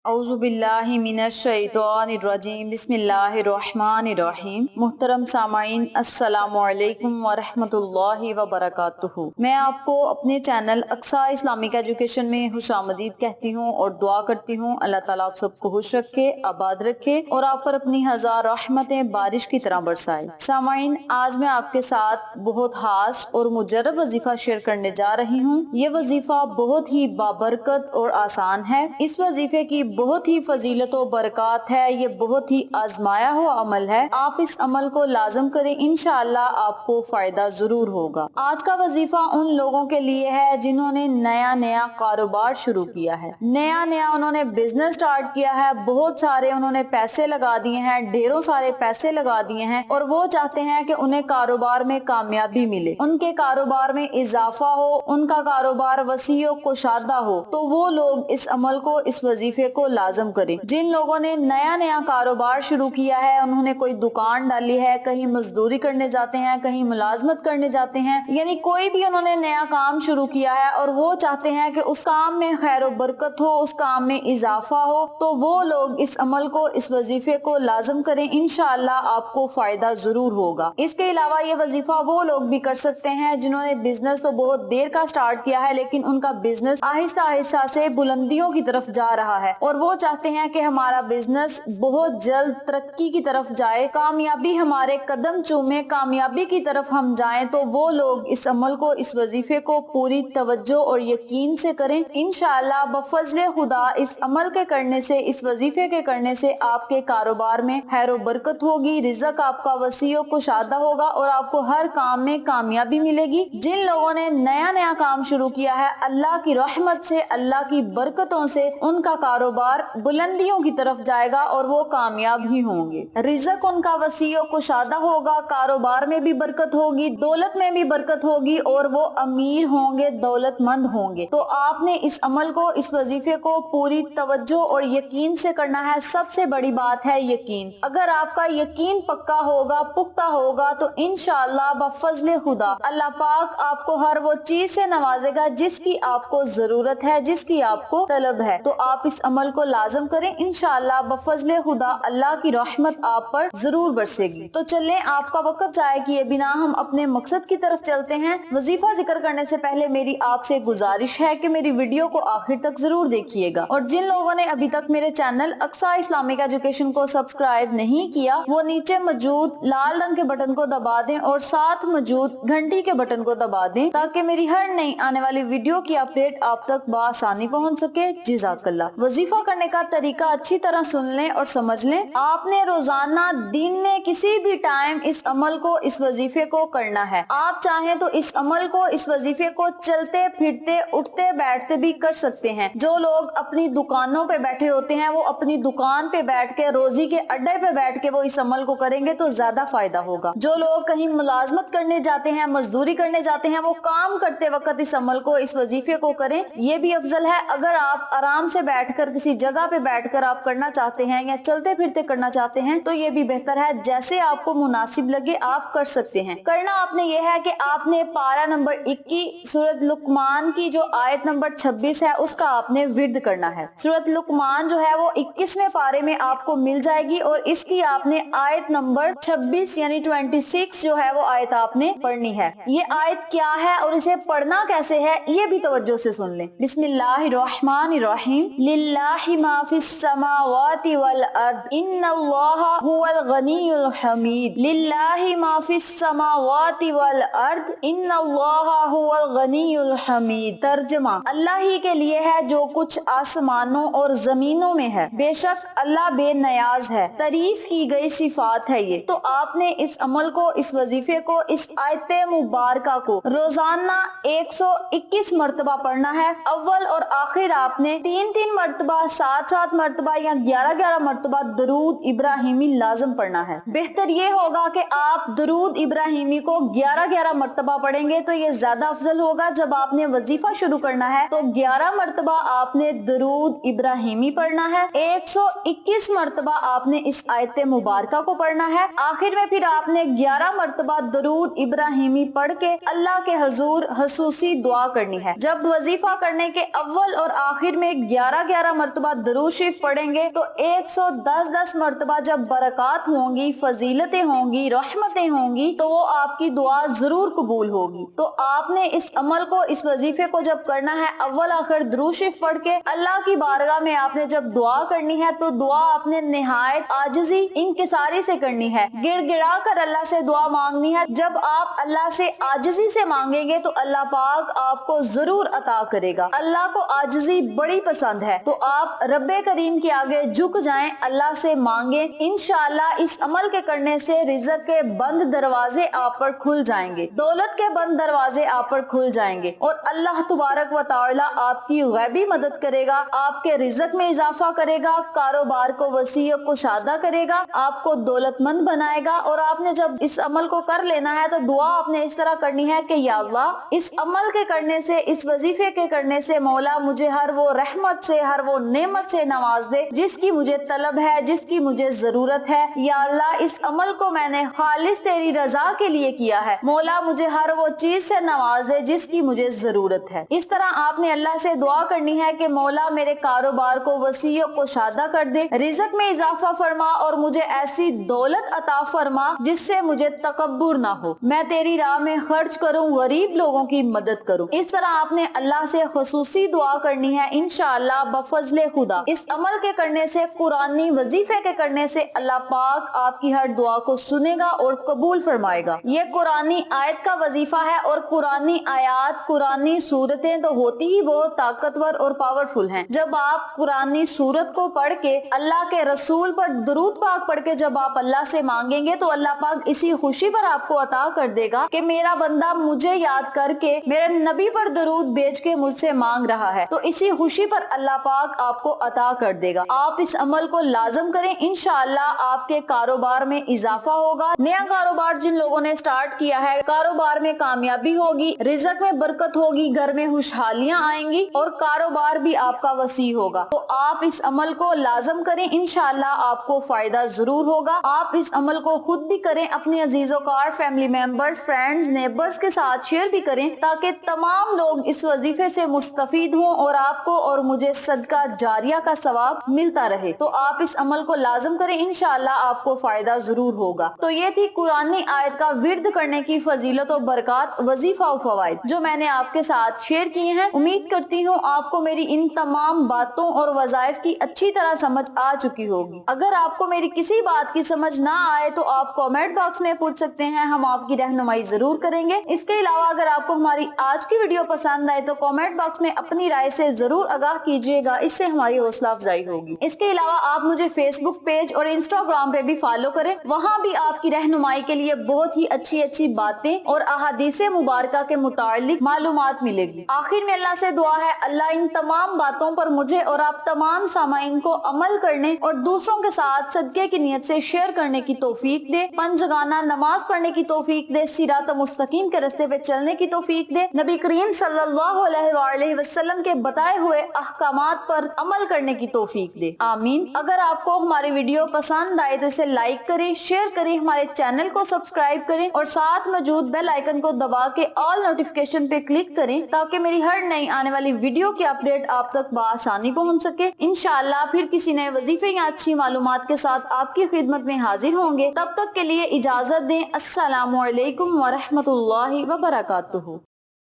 औज़ु बिल्लाहि मिनश शैतानिर रजीम बिस्मिल्लाहिर्रहमानिर्रहीम। मुहतरम सामाईन, अस्सलामु अलैकुम व रहमतुल्लाहि व बरकातुहू। मैं आपको अपने चैनल अक्सा इस्लामिक एजुकेशन में खुशामदीद कहती हूँ और दुआ करती हूँ अल्लाह ताला आप सबको खुश रखे, आबाद रखे और आप पर अपनी हजार रहमतें बारिश की तरह बरसाए। सामाईन, आज मैं आपके साथ बहुत खास और मुजर्रब वजीफा शेयर करने जा रही हूँ। ये वजीफा बहुत ही बाबरकत और आसान है। इस वजीफे की बहुत ही फजीलत और बरकत है। ये बहुत ही आजमाया हुआ अमल है। आप इस अमल को लाजम करें, इंशाअल्लाह आपको फायदा जरूर होगा। आज का वजीफा उन लोगों के लिए है जिन्होंने नया नया कारोबार शुरू किया है, नया नया उन्होंने बिजनेस स्टार्ट किया है, बहुत सारे उन्होंने पैसे लगा दिए हैं, ढेरों सारे पैसे लगा दिए हैं और वो चाहते हैं कि उन्हें कारोबार में कामयाबी मिले, उनके कारोबार में इजाफा हो, उनका कारोबार वसी और कुशादा हो। तो वो लोग इस अमल को, इस वजीफे को लाजम करें। जिन लोगों ने नया नया कारोबार शुरू किया है, उन्होंने कोई दुकान डाली है, कहीं मजदूरी करने जाते हैं, कहीं मुलाजमत करने जाते हैं, यानी कोई भी उन्होंने नया काम शुरू किया है और वो चाहते हैं कि उस काम में खैर बरकत हो, उस काम में इजाफा हो, तो वो लोग इस अमल को, इस वजीफे को लाजम करें। इंशाअल्लाह आपको फायदा जरूर होगा। इसके अलावा ये वजीफा वो लोग भी कर सकते हैं जिन्होंने बिजनेस तो बहुत देर का स्टार्ट किया है, लेकिन उनका बिजनेस आहिस्ता आहिस्ता से बुलंदियों की तरफ जा रहा है और वो चाहते हैं कि हमारा बिजनेस बहुत जल्द तरक्की की तरफ जाए, कामयाबी हमारे कदम चूमे, कामयाबी की तरफ हम जाएं। तो वो लोग इस अमल को, इस वजीफे को पूरी तवज्जो और यकीन से करें। इंशाअल्लाह बफज़ले खुदा इस अमल के करने से, इस वजीफे के करने से आपके कारोबार में खैर व बरकत होगी, रिज़्क आपका वसी व कुशादा होगा और आपको हर काम में कामयाबी मिलेगी। जिन लोगों ने नया नया काम शुरू किया है, अल्लाह की रहमत से, अल्लाह की बरकतों से उनका कारोबार बुलंदियों की तरफ जाएगा और वो कामयाब ही होंगे। रिज़्क उनका वसी और कुशादा होगा, कारोबार में भी बरकत होगी, दौलत में भी बरकत होगी और वो अमीर होंगे, दौलतमंद होंगे। तो आपने इस अमल को, इस वजीफे को पूरी तवज्जो और यकीन से करना है। सबसे बड़ी बात है यकीन। अगर आपका यकीन पक्का होगा, पुख्ता होगा, तो इंशाअल्लाह बफज़ले खुदा अल्लाह पाक आपको हर वो चीज से नवाजेगा जिसकी आपको जरूरत है, जिसकी आपको तलब है। तो आप इस अमल को लाजम करें, इंशाअल्लाह बफज़ले खुदा अल्लाह की रहमत आप पर जरूर बरसेगी। तो चलें, आपका वक्त जाया किए बिना हम अपने मकसद की तरफ चलते हैं। वजीफा जिक्र करने से पहले मेरी आपसे गुजारिश है कि मेरी वीडियो को आखिर तक जरूर देखिएगा और जिन लोगों ने अभी तक मेरे चैनल अक्सा इस्लामिक एजुकेशन को सब्सक्राइब नहीं किया, वो नीचे मौजूद लाल रंग के बटन को दबा दें और साथ मौजूद घंटी के बटन को दबा दें ताकि मेरी हर नई आने वाली वीडियो की अपडेट आप तक बआसानी पहुंच सके। जिज़ाकल्लाह। वजीफा करने का तरीका अच्छी तरह सुन लें और समझ लें। आपने रोजाना दिन में किसी भी टाइम इस अमल को, इस वजीफे को करना है। आप चाहें तो इस अमल को, इस वजीफे को चलते फिरते, उठते बैठते भी कर सकते हैं। जो लोग अपनी दुकानों पे बैठे होते हैं, वो अपनी दुकान पे बैठ के, रोजी के अड्डे पे बैठ के वो इस अमल को करेंगे तो ज्यादा फायदा होगा। जो लोग कहीं मुलाजमत करने जाते हैं, मजदूरी करने जाते हैं, वो काम करते वक्त इस अमल को, इस वजीफे को करें, ये भी अफजल है। अगर आप आराम से बैठकर किसी जगह पे बैठकर आप करना चाहते हैं या चलते फिरते करना चाहते हैं तो ये भी बेहतर है। जैसे आपको मुनासिब लगे आप कर सकते हैं। करना आपने ये है कि आपने पारा नंबर 21 सूरत लुकमान की जो आयत नंबर 26 है उसका आपने विर्द करना है। सूरत लुकमान जो है वो 21वें पारे में आपको मिल जाएगी और इसकी आपने आयत नंबर 26 यानी 26 जो है वो आयत आपने पढ़नी है। ये आयत क्या है और इसे पढ़ना कैसे है ये भी तवज्जो से सुन लें। बिस्मिल्लाहिर्रहमानिर्रहीम। लिल्लाहि मा फिस समावाति वल अर्द इन्नल्लाहा हुवल गनियुल हमीद। लिल्लाहि मा फिस समावाति वल अर्द इन्नल्लाहा हुवल गनियुल हमीद। तर्जुमा, अल्लाह ही के लिए है जो कुछ आसमानों और जमीनों में है, बेशक अल्लाह बेनियाज है, तारीफ की गई सिफात है ये। तो आपने इस अमल को, इस वजीफे को, इस आयत मुबारका को रोजाना 121 मरतबा पढ़ना है। अव्वल और आखिर आपने 3-3 मरतबा, 7-7 मरतबा या 11-11 मरतबा दरूद इब्राहिमी लाजम पढ़ना है। बेहतर ये होगा कि आप दरूद इब्राहिमी को 11-11 मरतबा पढ़ेंगे तो ये ज्यादा अफजल होगा। जब आपने वजीफा शुरू करना है तो 11 मरतबा आपने दरूद इब्राहिमी पढ़ना है, 121 मरतबा आपने इस आयत मुबारका को पढ़ना है। आखिर में फिर आपने 11 मरतबा दरूद इब्राहिमी पढ़ के अल्लाह के हुजूर खसूसी दुआ करनी है। जब वजीफा करने के अव्वल और आखिर में 11-11 मरतबा मरतबा दरूद शरीफ पढ़ेंगे तो 110 मरतबा जब बरकत होंगी, फजीलतें होंगी, रहमतें होंगी, तो वो आपकी दुआ जरूर कबूल होगी। तो आपने इस अमल को, इस वजीफे को जब करना है, अव्वल आखिर दरूद शरीफ पढ़ के अल्लाह की बारगाह में आपने जब दुआ करनी है तो दुआ आपने निहायत आजिज़ी इंकिसारी से करनी है, गिड़गिड़ा कर अल्लाह से दुआ मांगनी है। जब आप अल्लाह से आजिज़ी से मांगेंगे तो अल्लाह पाक आपको जरूर अता करेगा। अल्लाह को आजिज़ी बड़ी पसंद है, तो आप रब्बे करीम के आगे झुक जाएं, अल्लाह से मांगे। इंशाअल्लाह इस अमल के करने से रिज़्क के बंद दरवाजे आप पर खुल जाएंगे, दौलत के बंद दरवाजे आप पर खुल जाएंगे और अल्लाह तबारक व तआला आपकी गैबी मदद करेगा, आपके रिज़्क में इजाफा करेगा, कारोबार को वसी व कुशादा करेगा, आपको दौलतमंद बनाएगा। और आपने जब इस अमल को कर लेना है तो दुआ आपने इस तरह करनी है कि या अल्लाह, इस अमल के करने से, इस वजीफे के करने से मौला मुझे हर वो रहमत से, हर वो नेमत से नवाज दे जिसकी मुझे तलब है, जिसकी मुझे जरूरत है। या अल्लाह, इस अमल को मैंने खालिस तेरी रजा के लिए किया है, मौला मुझे हर वो चीज से नवाज दे जिसकी मुझे जरूरत है। इस तरह आपने अल्लाह से दुआ करनी है कि मौला मेरे कारोबार को वसी व कुशादा कर दे, रिज़्क में इजाफा फरमा और मुझे ऐसी दौलत अता फरमा जिससे मुझे तकब्बुर ना हो, मैं तेरी राह में खर्च करूं, गरीब लोगों की मदद करूं। इस तरह आपने अल्लाह से खुसूसी दुआ करनी है इंशाअल्लाह बफज़ले खुदा। इस अमल के करने से, कुरानी वजीफे के करने से अल्लाह पाक आपकी हर दुआ को सुनेगा और कबूल फरमाएगा। ये कुरानी आयत का वजीफा है और कुरानी आयात, कुरानी सूरतें तो होती ही बहुत ताकतवर और पावरफुल हैं। जब आप कुरानी सूरत को पढ़ के, अल्लाह के रसूल पर दुरूद पाक पढ़ के जब आप अल्लाह से मांगेंगे तो अल्लाह पाक इसी खुशी पर आपको अता कर देगा कि मेरा बंदा मुझे याद करके, मेरे नबी पर दरूद भेज के मुझसे मांग रहा है, तो इसी खुशी पर अल्लाह पाक आपको अता कर देगा। आप इस अमल को लाजम करें, इंशाअल्लाह आपके कारोबार में इजाफा होगा। नया कारोबार जिन लोगों ने स्टार्ट किया है, कारोबार में कामयाबी होगी, रिज़्क में बरकत होगी, घर में खुशहालियां आएंगी और कारोबार भी आपका वसी होगा। तो आप इस अमल को लाजम करें, इंशाअल्लाह आपको फायदा जरूर होगा। आप इस अमल को खुद भी करें, अपने अजीजों कार, फैमिली मेंबर्स, फ्रेंड्स, नेबर्स के साथ शेयर भी करें ताकि तमाम लोग इस वजीफे से मुस्तफीद हों और आपको और मुझे सदका जारिया का सवाब मिलता रहे। तो आप इस अमल को लाजम करें, इंशाअल्लाह आपको फायदा जरूर होगा। तो ये थी कुरानी आयत का विर्द करने की फजीलत और बरकत, वजीफा और फवाइद जो मैंने आपके साथ शेयर किए हैं। उम्मीद करती हूँ आपको मेरी इन तमाम बातों और वज़ाइफ की अच्छी तरह समझ आ चुकी होगी। अगर आपको मेरी किसी बात की समझ ना आए तो आप कमेंट बॉक्स में पूछ सकते हैं, हम आपकी रहनुमाई जरूर करेंगे। इसके अलावा अगर आपको हमारी आज की वीडियो पसंद आए तो कमेंट बॉक्स में अपनी राय से जरूर आगाह कीजिएगा, इससे हमारी हौसला अफजाई होगी। इसके अलावा आप मुझे फेसबुक पेज और इंस्टाग्राम पे भी फॉलो करें, वहाँ भी आपकी रहनुमाई के लिए बहुत ही अच्छी अच्छी बातें और अहादीसे मुबारका के मुतालिक मालूमात मिलेगी। आखिर में अल्लाह से दुआ है, अल्लाह इन तमाम बातों पर मुझे और आप तमाम सामाइन को अमल करने और दूसरों के साथ सदके की नियत से शेयर करने की तौफीक दे, पंजगाना नमाज पढ़ने की तौफीक दे, सिरात मुस्तकीम के रास्ते पे चलने की तौफीक दे, नबी करीम सल्लल्लाहु अलैहि वसल्लम के बताए हुए अहकामात पर अमल करने की तौफीक दे, आमीन। अगर आपको हमारी वीडियो पसंद आए तो इसे लाइक करें, शेयर करें, हमारे चैनल को सब्सक्राइब करें और साथ मौजूद बेल आइकन को दबा के ऑल नोटिफिकेशन पे क्लिक करें ताकि मेरी हर नई आने वाली वीडियो की अपडेट आप तक बआसानी पहुंच सके। इंशाअल्लाह फिर किसी नए वजीफे या अच्छी मालूमात के साथ आपकी खिदमत में हाजिर होंगे। तब तक के लिए इजाजत दें। अस्सलामु अलैकुम व रहमतुल्लाहि व बरकातुहू।